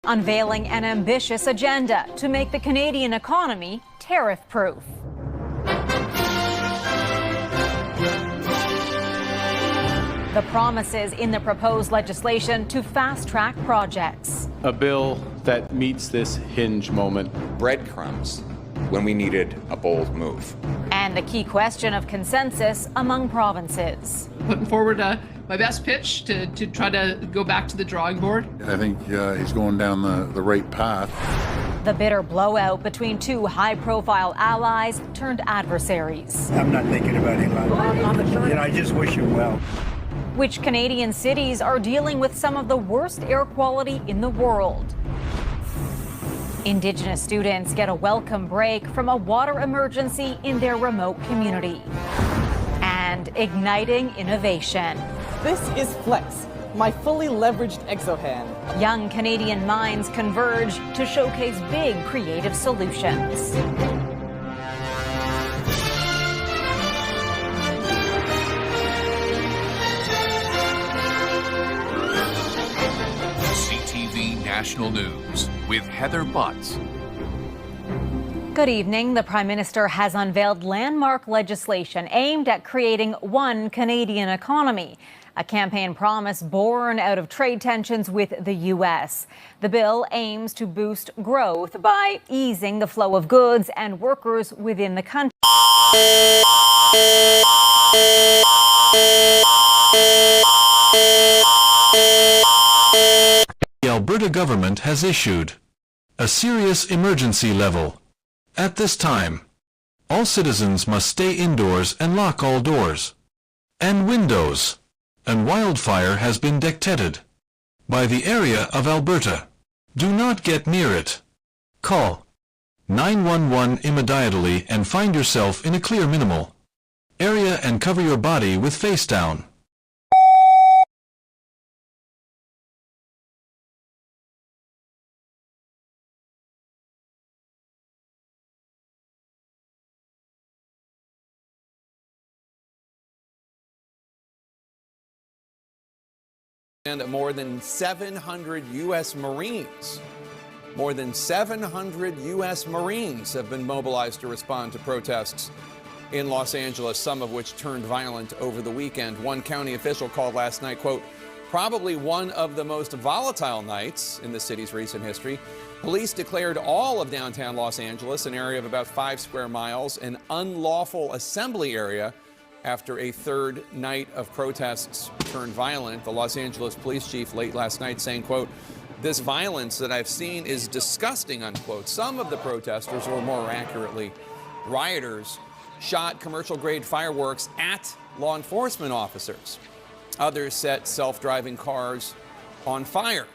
unveiling an ambitious agenda to make the Canadian economy tariff-proof. The promises in the proposed legislation to fast-track projects. A bill that meets this hinge moment. Breadcrumbs when we needed a bold move. And the key question of consensus among provinces. Putting forward my best pitch to try to go back to the drawing board. I think he's going down the right path. The bitter blowout between two high-profile allies turned adversaries. I'm not thinking about Elon. I just wish him well. Which Canadian cities are dealing with some of the worst air quality in the world? Indigenous students get a welcome break from a water emergency in their remote community. And igniting innovation. This is Flex, my fully leveraged exohand. Young Canadian minds converge to showcase big creative solutions. CTV National News with Heather Butts. Good evening. The Prime Minister has unveiled landmark legislation aimed at creating one Canadian economy, a campaign promise born out of trade tensions with the U.S. The bill aims to boost growth by easing the flow of goods and workers within the country. The Alberta government has issued a serious emergency level. At this time, all citizens must stay indoors and lock all doors and windows. And wildfire has been detected by the area of Alberta. Do not get near it. Call 911 immediately and find yourself in a clear minimal area and cover your body with face down. And more than 700 U.S. Marines. More than 700 U.S. Marines have been mobilized to respond to protests in Los Angeles, some of which turned violent over the weekend. One county official called last night, quote, probably one of the most volatile nights in the city's recent history. Police declared all of downtown Los Angeles, an area of about 5 square miles, an unlawful assembly area after a third night of protests turned violent. The Los Angeles police chief late last night saying, quote, this violence that I've seen is disgusting, unquote. Some of the protesters, or more accurately, rioters, shot commercial-grade fireworks at law enforcement officers. Others set self-driving cars on fire.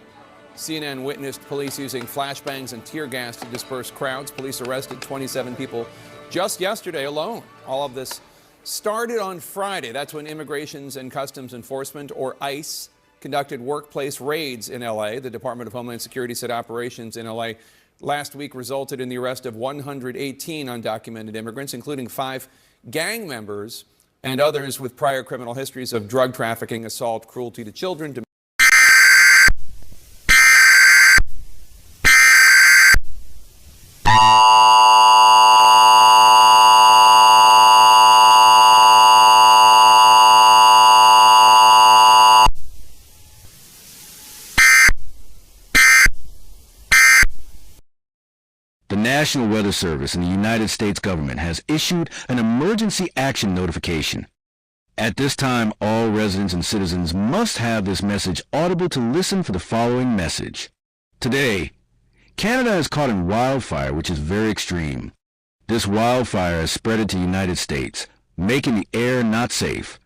CNN witnessed police using flashbangs and tear gas to disperse crowds. Police arrested 27 people just yesterday alone. All of this started on Friday. That's when Immigrations and Customs Enforcement, or ICE, conducted workplace raids in L.A. The Department of Homeland Security said operations in L.A. last week resulted in the arrest of 118 undocumented immigrants, including 5 gang members and others with prior criminal histories of drug trafficking, assault, cruelty to children. The National Weather Service and the United States government has issued an emergency action notification. At this time, all residents and citizens must have this message audible to listen for the following message. Today, Canada is caught in wildfire, which is very extreme. This wildfire has spread into the United States, making the air not safe.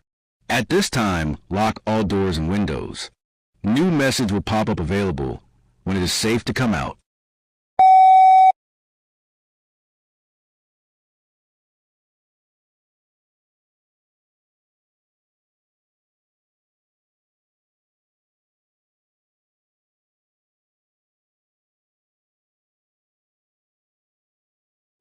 At this time, lock all doors and windows. New message will pop up available when it is safe to come out.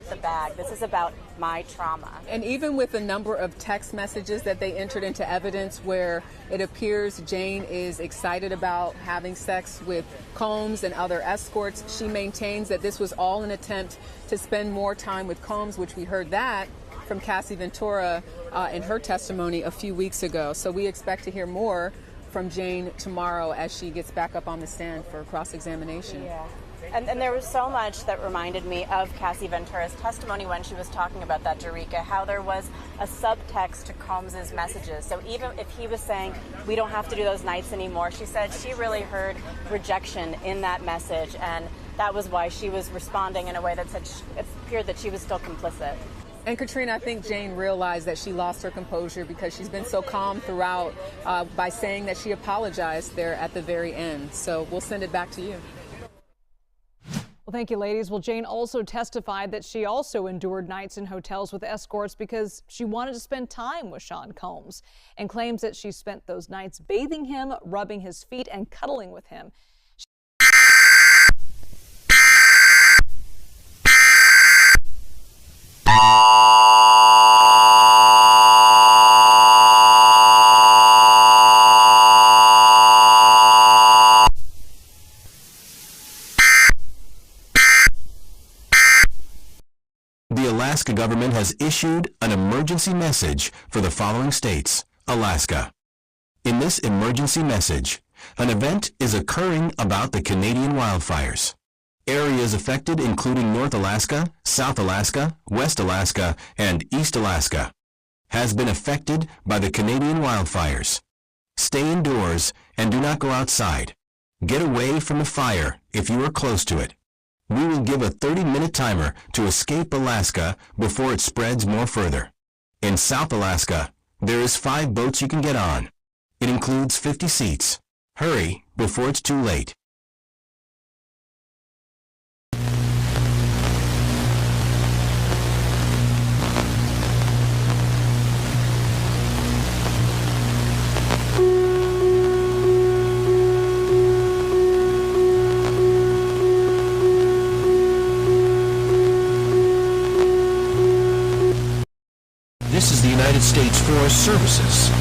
The the bag. This is about my trauma. And even with a number of text messages that they entered into evidence where it appears Jane is excited about having sex with Combs and other escorts, she maintains that this was all an attempt to spend more time with Combs, which we heard that from Cassie Ventura in her testimony a few weeks ago. So we expect to hear more from Jane tomorrow as she gets back up on the stand for cross-examination. Yeah. And there was so much that reminded me of Cassie Ventura's testimony when she was talking about that, Jerika, how there was a subtext to Combs's messages. So even if he was saying, we don't have to do those nights anymore, she said she really heard rejection in that message, and that was why she was responding in a way that said it appeared that she was still complicit. And Katrina, I think Jane realized that she lost her composure because she's been so calm throughout by saying that she apologized there at the very end. So we'll send it back to you. Well, thank you, ladies. Well, Jane also testified that she also endured nights in hotels with escorts because she wanted to spend time with Sean Combs, and claims that she spent those nights bathing him, rubbing his feet, and cuddling with him. The Alaska government has issued an emergency message for the following states. Alaska. In this emergency message, an event is occurring about the Canadian wildfires. Areas affected including North Alaska, South Alaska, West Alaska, and East Alaska has been affected by the Canadian wildfires. Stay indoors and do not go outside. Get away from the fire if you are close to it. We will give a 30-minute timer to escape Alaska before it spreads more further. In South Alaska, there is 5 boats you can get on. It includes 50 seats. Hurry before it's too late. This is the United States Forest Services.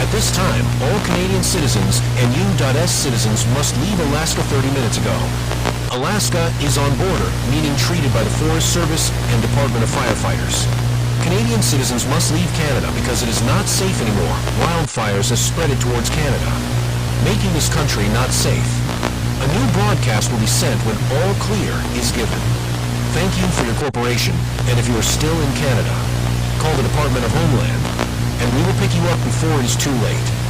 At this time, all Canadian citizens and U.S. citizens must leave Alaska 30 minutes ago. Alaska is on border, meaning treated by the Forest Service and Department of Firefighters. Canadian citizens must leave Canada because it is not safe anymore. Wildfires have spread it towards Canada, making this country not safe. A new broadcast will be sent when all clear is given. Thank you for your cooperation, and if you are still in Canada, call the Department of Homeland, and we will pick you up before it is too late.